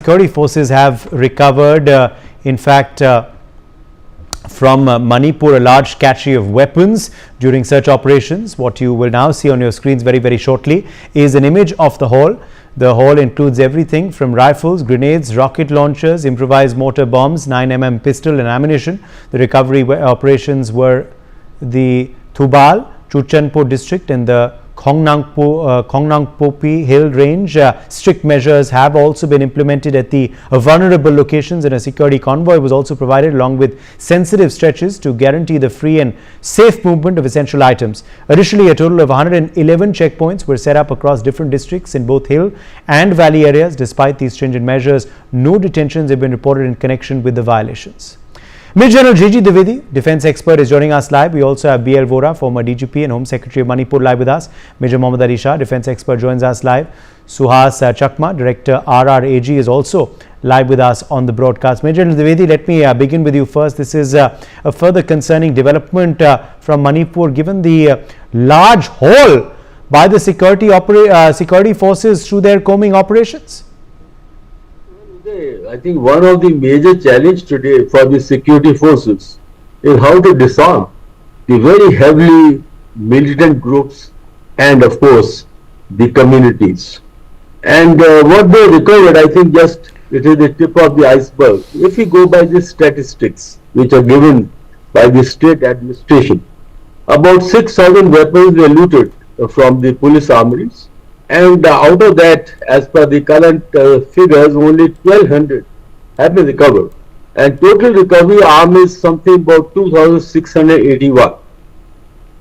security forces have recovered, in fact, from Manipur, a large cache of weapons during search operations. What you will now see on your screens very, very shortly is an image of the haul. The haul includes everything from rifles, grenades, rocket launchers, improvised mortar bombs, 9mm pistol and ammunition. The recovery operations were the Thubal, Chuchanpur district and the Kongnangpopi Hill Range. Strict measures have also been implemented at the vulnerable locations, and a security convoy was also provided along with sensitive stretches to guarantee the free and safe movement of essential items. Additionally, a total of 111 checkpoints were set up across different districts in both hill and valley areas. Despite these stringent measures, no detentions have been reported in connection with the violations. Major Gen G Dwivedi, defense expert, is joining us live. We also have BL Vohra, former DGP and Home Secretary of Manipur, live with us. Major Mohammed Ali Shah, defense expert, joins us live. Suhas Chakma, Director RRAG, is also live with us on the broadcast. Major Dwivedi, let me begin with you first. This is a further concerning development from Manipur, given the large haul by the security forces through their combing operations. I think one of the major challenges today for the security forces is how to disarm the very heavily militant groups and of course the communities. And what they recovered, I think just it is the tip of the iceberg. If you go by the statistics which are given by the state administration, about 6,000 weapons were looted from the police armories. And out of that, as per the current figures, only 1,200 have been recovered. And total recovery arm is something about 2,681.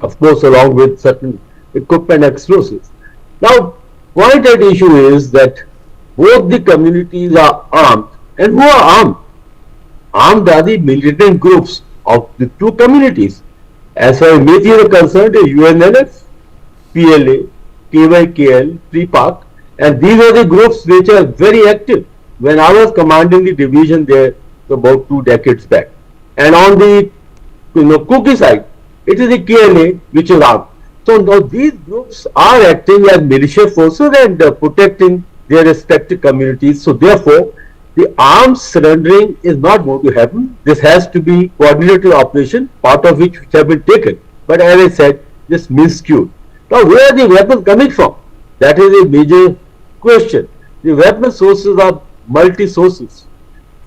Of course, along with certain equipment and explosives. Now, point at issue is that both the communities are armed. And who are armed? Armed are the militant groups of the two communities. As far as Metis are concerned, the UNLF, PLA, KYKL, Pre-Pak, and these are the groups which are very active. When I was commanding the division there about 2 decades back, and on the Kuki side, it is the KLA which is armed. So now these groups are acting as militia forces and protecting their respective communities. So therefore, the arms surrendering is not going to happen. This has to be coordinated operation, part of which have been taken. But as I said, this minuscule. Now, where are the weapons coming from? That is a major question. The weapon sources are multi-sources.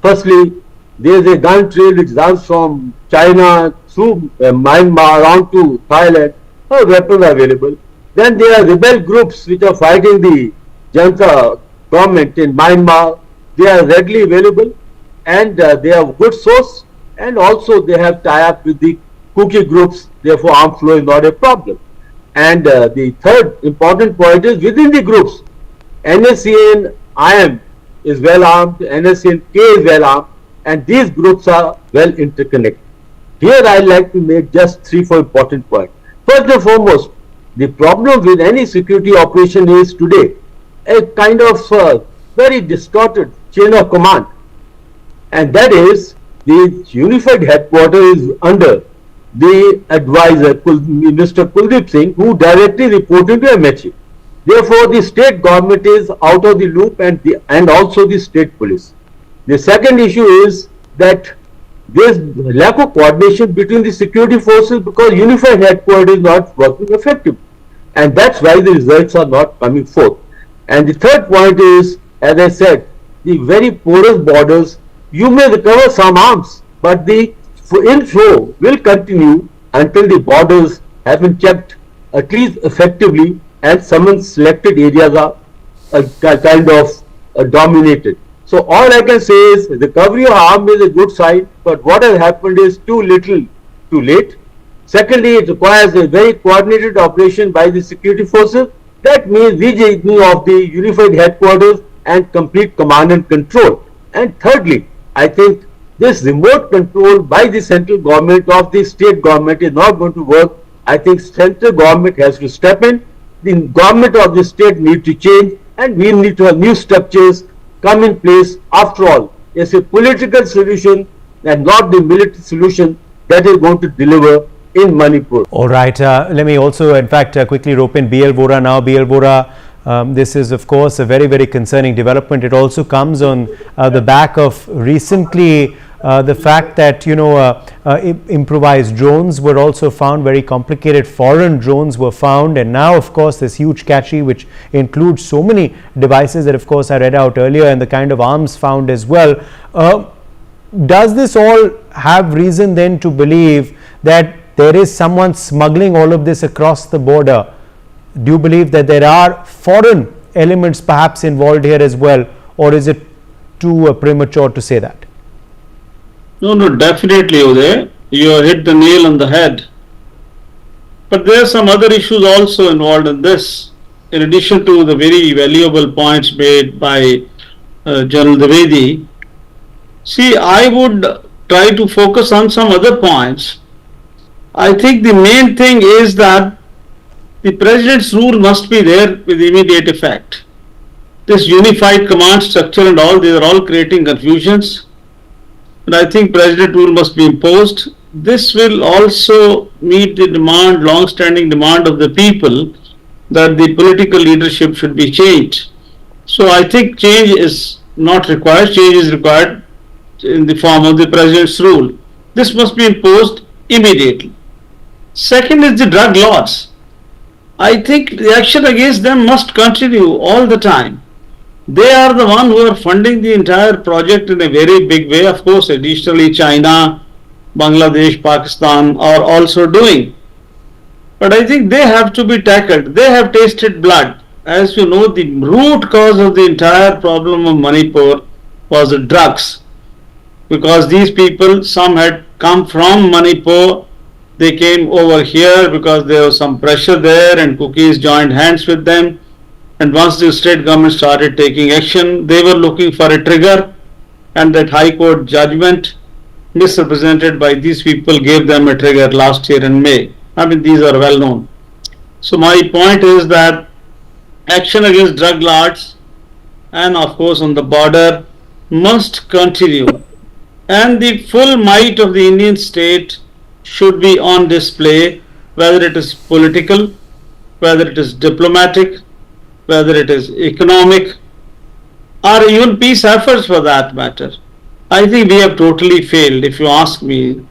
Firstly, there is a gun trade which runs from China through Myanmar around to Thailand. Weapons are available. Then there are rebel groups which are fighting the Junta government in Myanmar. They are readily available and they have good source, and also they have tie-up with the Kuki groups. Therefore, arm flow is not a problem. And the third important point is within the groups, NSA and IM is well armed, NSA and K is well armed, and these groups are well interconnected. Here I like to make just 3-4 important points. First and foremost, the problem with any security operation is today a kind of very distorted chain of command, and that is the unified headquarters is under the advisor, Mr. Kuldeep Singh, who directly reported to MHA. Therefore, the state government is out of the loop, and also the state police. The second issue is that there is lack of coordination between the security forces because unified headquarters is not working effectively, and that's why the results are not coming forth. And the third point is, as I said, the very porous borders. You may recover some arms, but the inflow will continue until the borders have been checked at least effectively and some selected areas are kind of dominated. So all I can say is recovery of arms is a good sign, but what has happened is too little, too late. Secondly, it requires a very coordinated operation by the security forces. That means rejoining of the unified headquarters and complete command and control. And thirdly, I think this remote control by the central government of the state government is not going to work. I think central government has to step in. The government of the state needs to change, and we need to have new structures come in place. After all, it's a political solution and not the military solution that is going to deliver in Manipur. All right. Let me also, in fact, quickly rope in BL Vohra now. BL Vohra, This is, of course, a very, very concerning development. It also comes on the back of recently the fact that, improvised drones were also found, very complicated foreign drones were found, and now, of course, this huge cache which includes so many devices that, of course, I read out earlier, and the kind of arms found as well. Does this all have reason then to believe that there is someone smuggling all of this across the border? Do you believe that there are foreign elements perhaps involved here as well, or is it too premature to say that? No, definitely, Uday. You have hit the nail on the head. But there are some other issues also involved in this. In addition to the very valuable points made by General Dwivedi, see, I would try to focus on some other points. I think the main thing is that the President's rule must be there with immediate effect. This unified command structure and all, these are all creating confusions. And I think President rule must be imposed. This will also meet the demand, long-standing demand of the people that the political leadership should be changed. So I think change is not required. Change is required in the form of the President's rule. This must be imposed immediately. Second is the drug lords. I think the action against them must continue all the time. They are the one who are funding the entire project in a very big way. Of course, additionally, China, Bangladesh, Pakistan are also doing. But I think they have to be tackled. They have tasted blood. As you know, the root cause of the entire problem of Manipur was the drugs. Because these people, some had come from Manipur, they came over here because there was some pressure there and cookies joined hands with them. And once the state government started taking action, they were looking for a trigger, and that High Court judgment misrepresented by these people gave them a trigger last year in May. I mean, these are well known. So my point is that action against drug lords and of course on the border must continue, and the full might of the Indian state should be on display, whether it is political, whether it is diplomatic, whether it is economic, or even peace efforts for that matter. I think we have totally failed. If you ask me,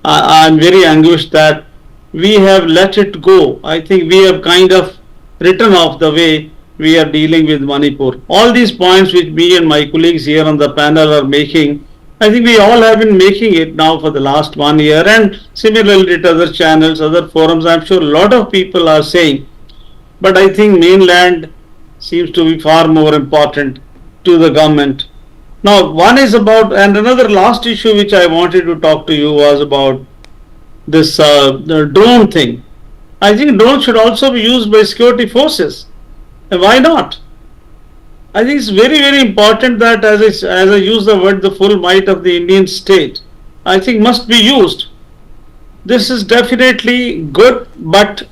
I am very anguished that we have let it go. I think we have kind of written off the way we are dealing with Manipur. All these points which me and my colleagues here on the panel are making, I think we all have been making it now for the last 1 year, and similarly at other channels, other forums, I'm sure a lot of people are saying. But I think mainland seems to be far more important to the government. Now, one is about, and another last issue which I wanted to talk to you was about this the drone thing. I think drones should also be used by security forces. And why not? I think it's very, very important that as I use the word, the full might of the Indian state, I think must be used. This is definitely good, but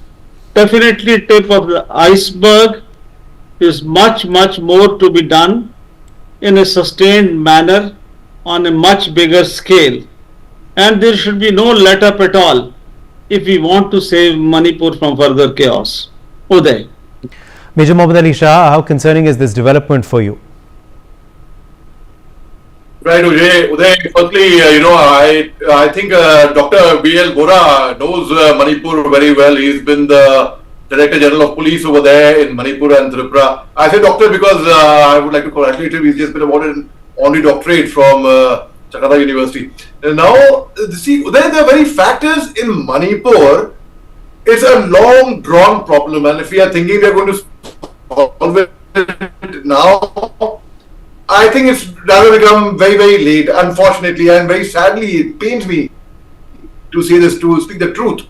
definitely tip of the iceberg. Is much, much more to be done in a sustained manner on a much bigger scale. And there should be no let up at all if we want to save Manipur from further chaos. Uday. Major Mohammed Ali Shah, how concerning is this development for you? Right, Uday. Firstly, I think Dr.BL Vohra knows Manipur very well. He's been the Director General of Police over there in Manipur and Tripura. I say doctor because I would like to congratulate him. He's just been awarded an honorary doctorate from Jakarta University. And now, see, the very factors in Manipur, it's a long drawn problem, and if we are thinking we are going to solve it now, I think it's rather become very, very late, unfortunately, and very sadly, it pains me to say this, to speak the truth.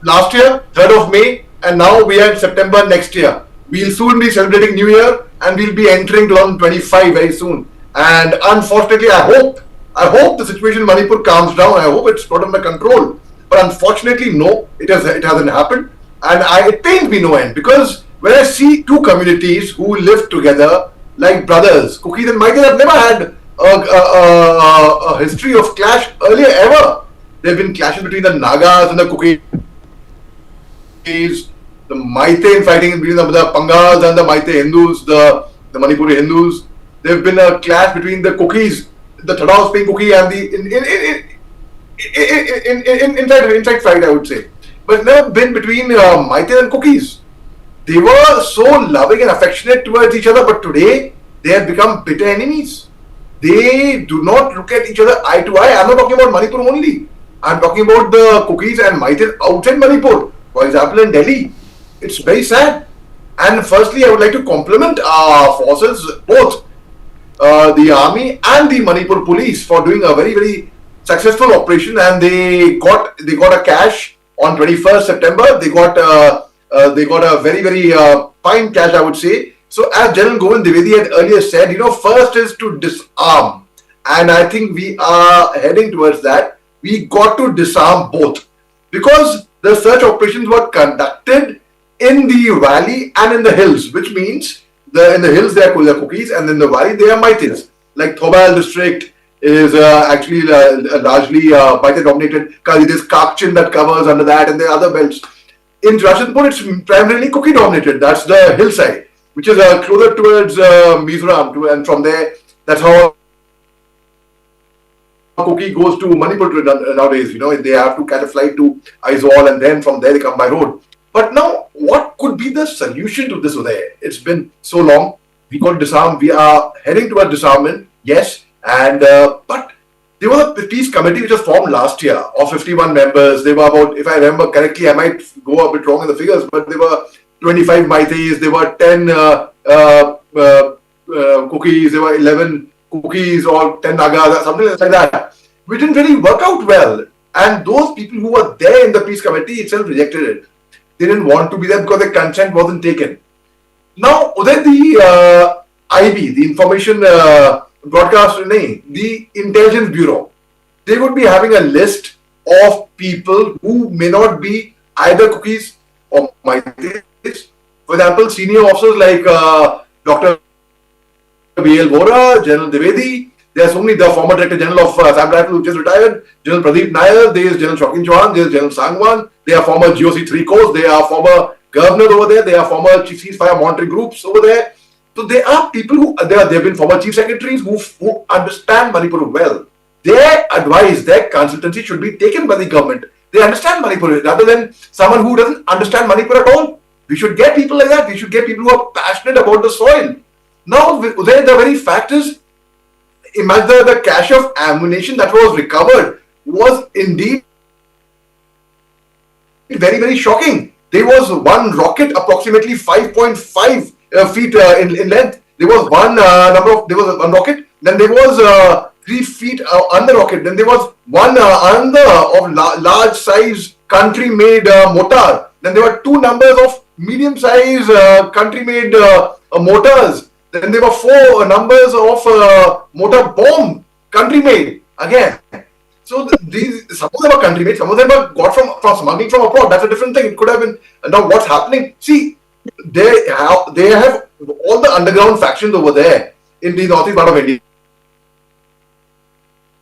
Last year, 3rd of May, and now we are in September next year. We'll soon be celebrating New Year, and we'll be entering 2025 very soon. And unfortunately, I hope the situation in Manipur calms down. I hope it's brought under control. But unfortunately, no, it hasn't happened, and it pains me no end, because when I see two communities who live together like brothers, cookies and Michael have never had a history of clash earlier ever. There have been clashes between the Nagas and the cookies. the Maite fighting between the Pangals and the Maite Hindus, the Manipuri Hindus. There have been a clash between the cookies, the Thadao Spain cookie and the inside fight, I would say. But never been between Maite and cookies. They were so loving and affectionate towards each other, but today they have become bitter enemies. They do not look at each other eye to eye. I'm not talking about Manipur only. I'm talking about the cookies and Maite outside Manipur. For example, in Delhi, it's very sad. And firstly, I would like to compliment our forces, both the army and the Manipur police, for doing a very, very successful operation. And they got a cash on 21st September. They got a very, very fine cash, I would say. So as General Govind Dwivedi had earlier said, first is to disarm. And I think we are heading towards that. We got to disarm both, because the search operations were conducted in the valley and in the hills, which means in the hills there are cookies and in the valley they are Maites. Like Thobal district is actually largely Maite dominated. There's Kakchin that covers under that, and there are other belts. In Jashanpur, it's primarily cookie dominated. That's the hillside, which is closer towards Mizoram, and from there, that's how cookie goes to Manipur nowadays. They have to catch a flight to Aizawl, and then from there they come by road. But now, what could be the solution to this Uday? It's been so long. We got disarm. We are heading towards disarmament. Yes, and but there was a peace committee which was formed last year of 51 members. They were about, if I remember correctly, I might go a bit wrong in the figures, but there were 25 Maites, there were 10 cookies, there were 11 cookies or 10 Nagas, something like that. We didn't really work out well. And those people who were there in the peace committee itself rejected it. They didn't want to be there because the consent wasn't taken. Now, Uday, the IB, the Information Broadcast, the Intelligence Bureau, they would be having a list of people who may not be either cookies or Maites. For example, senior officers like Dr.BL Vohra, General Dwivedi. There are so many, the former Director General of SAM Rifle who just retired, General Pradeep Nair, there is General Shokin Chauhan, there is General Sangwan, they are former GOC 3 Corps, they are former governors over there, they are former ceasefire monitoring groups over there. So there are people who, they have been former chief secretaries who understand Manipur well. Their advice, their consultancy should be taken by the government. They understand Manipur rather than someone who doesn't understand Manipur at all. We should get people like that. We should get people who are passionate about the soil. Now, the very fact is, imagine the cache of ammunition that was recovered was indeed very, very shocking. There was one rocket approximately 5.5 feet in length. There was one rocket. Then there was 3 feet on the rocket. Then there was one of large size country-made mortar. Then there were 2 numbers of medium-size country-made mortars. Then there were 4 numbers of mortar bomb, country-made again. So some of them are country-made, some of them are got from smuggling from abroad. That's a different thing. It could have been. Now what's happening? See, they have all the underground factions over there in the northeast part of India.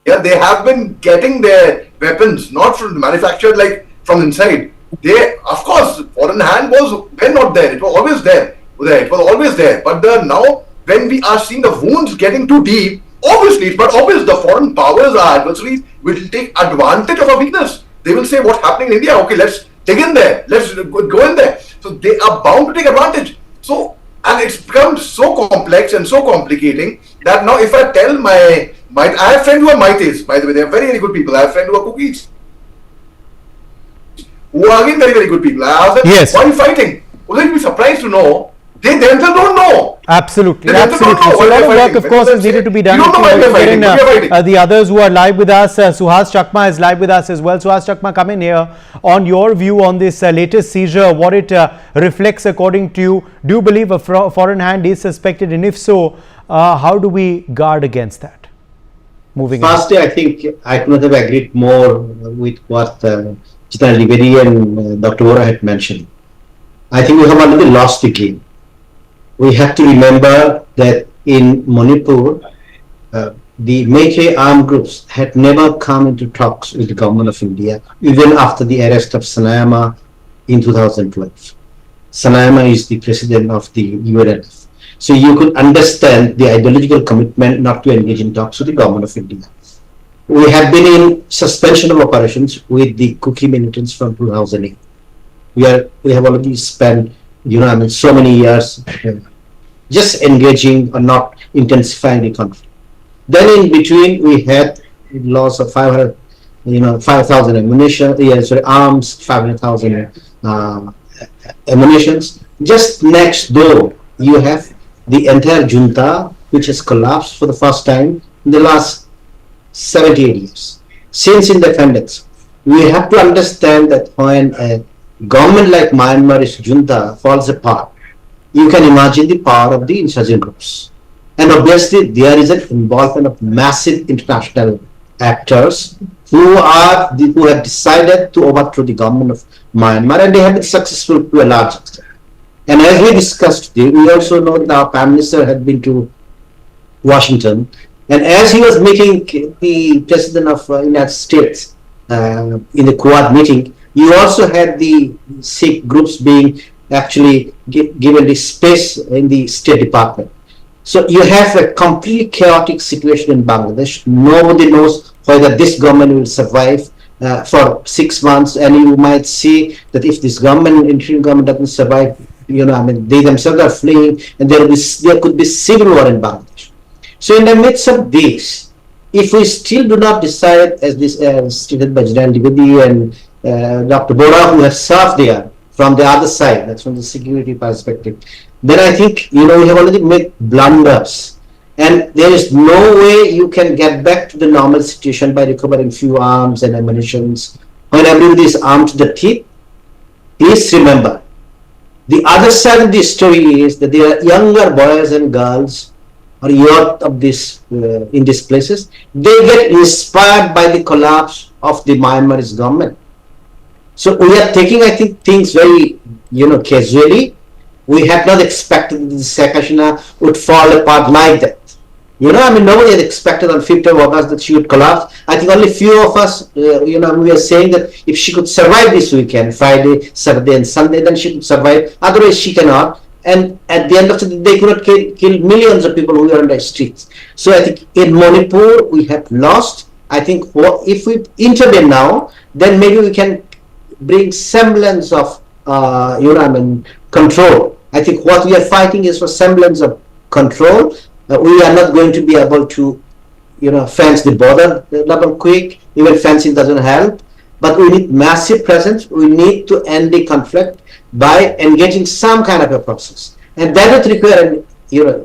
Yeah, they have been getting their weapons not manufactured like from inside. They, of course, foreign hand was not there. It was always there. It was always there. But now, when we are seeing the wounds getting too deep, obviously, the foreign powers, our adversaries, will take advantage of our weakness. They will say, what's happening in India? Okay, let's dig in there. Let's go in there. So they are bound to take advantage. So, and it's become so complex and so complicating that now if I tell I have friends who are Maites, by the way, they are very, very good people. I have friends who are cookies, who are again very, very good people. I ask them, why are you fighting? Well, they'll be surprised to know they themselves don't know. Absolutely. So a lot of work, of course, is needed to be done. The others who are live with us, Suhas Chakma is live with us as well. Suhas Chakma, come in here on your view on this latest seizure, what it reflects according to you. Do you believe a foreign hand is suspected, and if so, how do we guard against that? Firstly, I think I could not have agreed more with what General Dwivedi and Dr. Vohra had mentioned. I think we have already lost the game. We have to remember that in Manipur, the major armed groups had never come into talks with the government of India, even after the arrest of Sanayama in 2012. Sanayama is the president of the UNF. So you could understand the ideological commitment not to engage in talks with the government of India. We have been in suspension of operations with the Kuki militants from 2008. We have already spent, so many years just engaging or not intensifying the conflict. Then in between we had loss of 5,000 ammunition, arms, 500,000 ammunitions. Just next door, you have the entire junta, which has collapsed for the first time in the last 78 years. Since independence, we have to understand that when a government like Myanmar's junta falls apart, you can imagine the power of the insurgent groups. And obviously, there is an involvement of massive international actors who have decided to overthrow the government of Myanmar, and they have been successful to a large extent. And as we discussed today, we also know that our Prime Minister had been to Washington, and as he was meeting the President of United States in the Quad meeting, you also had the Sikh groups being actually given the space in the State Department. So you have a completely chaotic situation in Bangladesh. Nobody knows whether this government will survive for 6 months, and you might see that if this interim government doesn't survive, they themselves are fleeing, and there could be civil war in Bangladesh. So in the midst of this, if we still do not decide, as this stated by General Dwivedi and Dr. Vohra, who have served there from the other side, that's from the security perspective, then I think we have already made blunders, and there is no way you can get back to the normal situation by recovering few arms and ammunitions when everybody is armed to the teeth. Please remember, the other side of the story is that there are younger boys and girls or youth of in these places. They get inspired by the collapse of the Myanmar's government. So we are taking, I think, things very, casually. We had not expected that the Sheikh Hasina would fall apart like that. Nobody had expected on 5th of August that she would collapse. I think only few of us, we are saying that if she could survive this weekend, Friday, Saturday and Sunday, then she could survive. Otherwise, she cannot. And at the end of the day, they could not kill millions of people who are on the streets. So I think in Manipur, we have lost. I think if we intervene now, then maybe we can bring semblance of, control. I think what we are fighting is for semblance of control. We are not going to be able to, fence the border double quick. Even fencing doesn't help. But we need massive presence. We need to end the conflict by engaging some kind of a process, and that would require an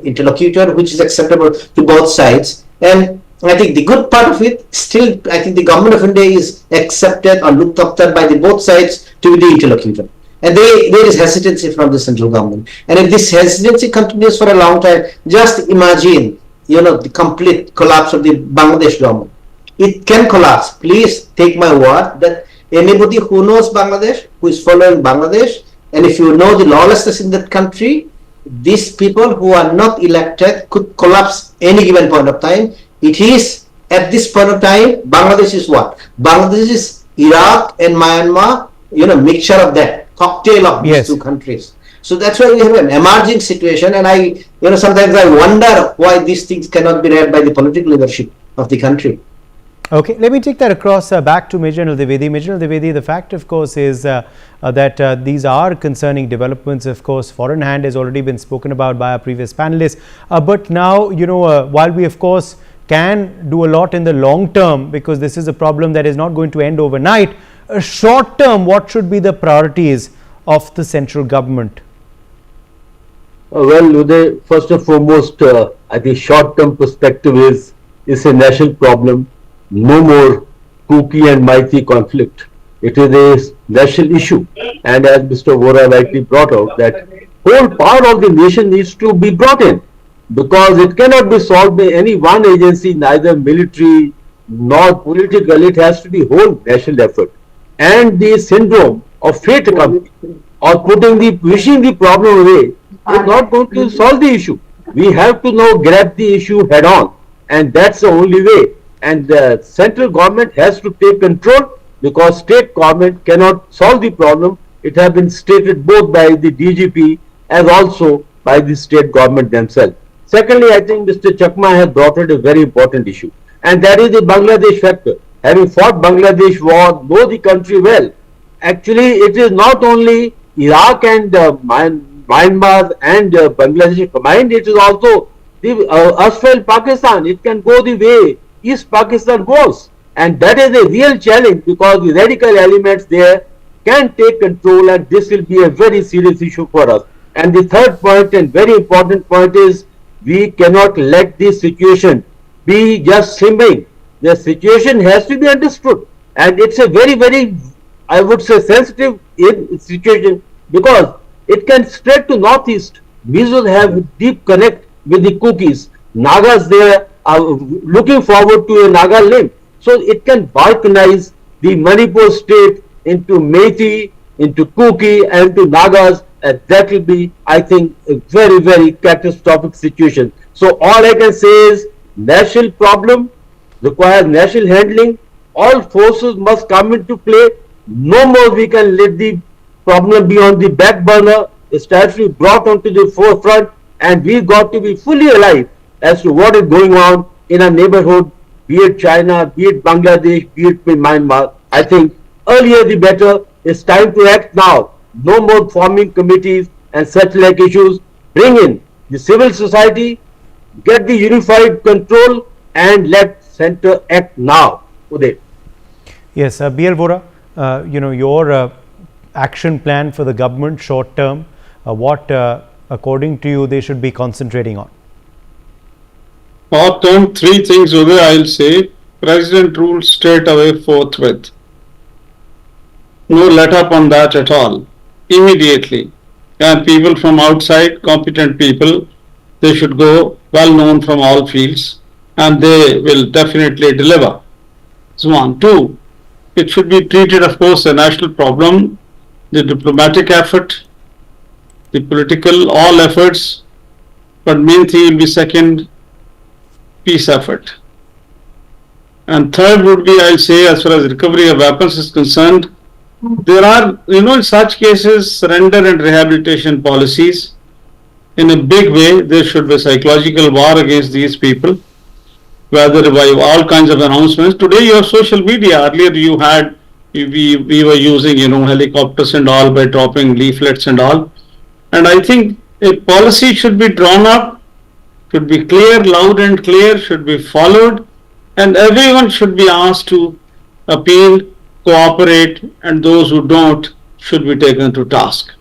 interlocutor which is acceptable to both sides. And I think the good part of it, still, I think the government of India is accepted or looked after by the both sides to be the interlocutor. And there is hesitancy from the central government. And if this hesitancy continues for a long time, just imagine, the complete collapse of the Bangladesh government. It can collapse. Please take my word that anybody who knows Bangladesh, who is following Bangladesh, and if you know the lawlessness in that country, these people who are not elected could collapse any given point of time. It is, at this point of time, Bangladesh is what? Bangladesh is Iraq and Myanmar, mixture of that, cocktail of these two countries. So that's why we have an emerging situation, and sometimes I wonder why these things cannot be read by the political leadership of the country. Okay, let me take that across back to Major Dwivedi. Major Dwivedi, the fact, of course, is that these are concerning developments. Of course, foreign hand has already been spoken about by our previous panelists. But now, while we, of course, can do a lot in the long term, because this is a problem that is not going to end overnight, short term, what should be the priorities of the central government? Well, Uday, first and foremost, I think short-term perspective is a national problem. No more Kuki and Maithi conflict. It is a national issue. And as Mr. Vohra rightly brought out, that whole power of the nation needs to be brought in, because it cannot be solved by any one agency, neither military nor political. It has to be whole national effort. And the syndrome of fate company or wishing the problem away is not going to solve the issue. We have to now grab the issue head on, and that's the only way. And the central government has to take control, because state government cannot solve the problem It has been stated both by the DGP as also by the state government themselves. Secondly, I think Mr. Chakma has brought out a very important issue, and that is the Bangladesh factor. Having fought Bangladesh war, know the country well. Actually, it is not only Iraq and Myanmar and Bangladesh combined, it is also the erstwhile Pakistan. It can go the way East Pakistan goes, and that is a real challenge because the radical elements there can take control, and this will be a very serious issue for us. And the third point and very important point is we cannot let this situation be just simmering. The situation has to be understood, and it's a very, I would say, sensitive situation because it can spread to northeast. Mizos have deep connect with the Kukis. Nagas there are looking forward to a Naga limb. So it can balkanize the Manipur state into Methi, into Kuki and to Nagas, and that will be, I think, a very catastrophic situation. So all I can say is national problem requires national handling. All forces must come into play. No more we can let the problem be on the back burner. It's time to be brought onto the forefront, and we've got to be fully alive as to what is going on in our neighborhood, be it China, be it Bangladesh, be it Myanmar. I think earlier the better. It's time to act now. No more forming committees and such like issues. Bring in the civil society, get the unified control, and let center act now. Uday. Yes, BL Vohra, your action plan for the government short term, what according to you they should be concentrating on? Short term, three things, Uday, I'll say. President rules straight away forthwith. No let up on that at all. Immediately. And people from outside, competent people, they should go well known from all fields, and they will definitely deliver. That's one. Two, it should be treated, of course, a national problem. The diplomatic effort, the political, all efforts, but main thing will be second, peace effort. And third would be, I'll say, as far as recovery of weapons is concerned, there are, in such cases, surrender and rehabilitation policies. In a big way, there should be psychological war against these people, whether by all kinds of announcements. Today you have social media. Earlier we were using, helicopters and all by dropping leaflets and all. And I think a policy should be drawn up, should be clear, loud and clear, should be followed, and everyone should be asked to appeal, cooperate, and those who don't should be taken to task.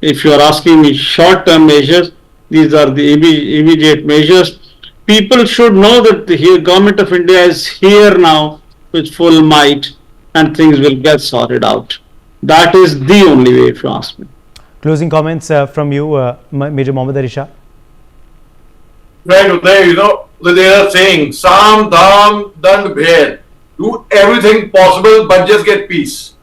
If you are asking me short-term measures, these are the immediate measures. People should know that the government of India is here now with full might, and things will get sorted out. That is the only way, if you ask me. Closing comments from you, Major Mohammed Ali Shah. Right, Uday, they are saying, Sam, Dam, Dand, Bhed. Do everything possible, but just get peace.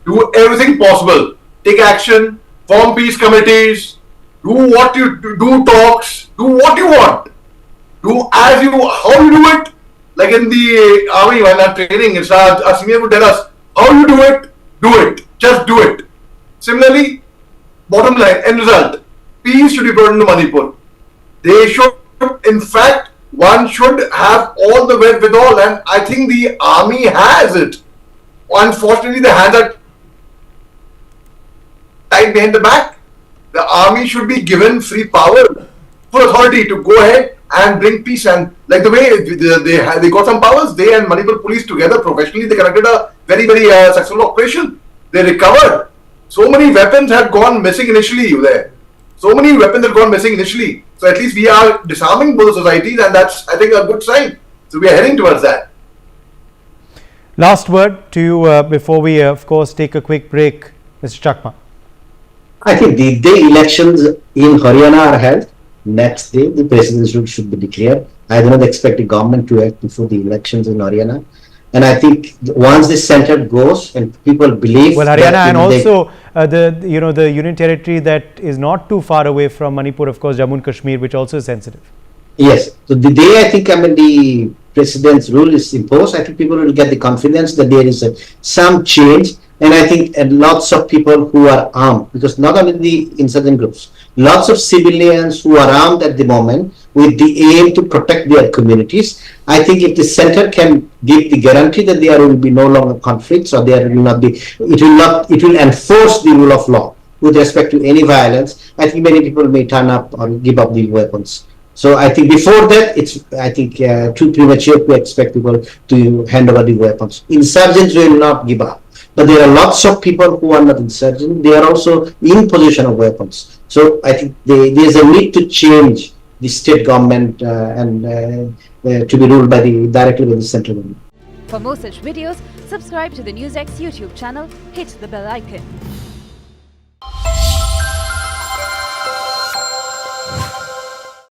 Do everything possible. Take action, form peace committees, do what you do, talks, do what you want. Do how you do it. Like in the army, while I'm training, it's our senior would tell us, how you do it, just do it. Similarly, bottom line, end result, peace should be brought into Manipur. They should, in fact, one should have all the wherewithal, and I think the army has it. Unfortunately, the hands are tied behind the back. The army should be given free power, full authority to go ahead and bring peace. And like the way they got some powers, they and Manipur police together professionally, they conducted a very successful operation. They recovered. So many weapons had gone missing initially there. So many weapons had gone missing initially. So at least we are disarming both societies, and that's, I think, a good sign. So we are heading towards that. Last word to you before we, of course, take a quick break, Mr. Chakma. I think the day elections in Haryana are held, next day the president should be declared. I do not expect the government to act before the elections in Haryana. And I think once the center goes and people believe, well, Haryana and also the union territory that is not too far away from Manipur, of course, Jammu and Kashmir, which also is sensitive. Yes. So the day the president's rule is imposed, I think people will get the confidence that there is some change, And I think lots of people who are armed, because not only the insurgent groups, lots of civilians who are armed at the moment with the aim to protect their communities. I think if the center can give the guarantee that there will be no longer conflicts, or there will not be, it will enforce the rule of law with respect to any violence, I think many people may turn up or give up the weapons. So I think before that, it's, I think, too premature to expect people to hand over the weapons. Insurgents will not give up. But there are lots of people who are not insurgent. They are also in possession of weapons. So I think there's a need to change the state government and to be ruled directly by the central government. For more such videos, subscribe to the NewsX YouTube channel, hit the bell icon.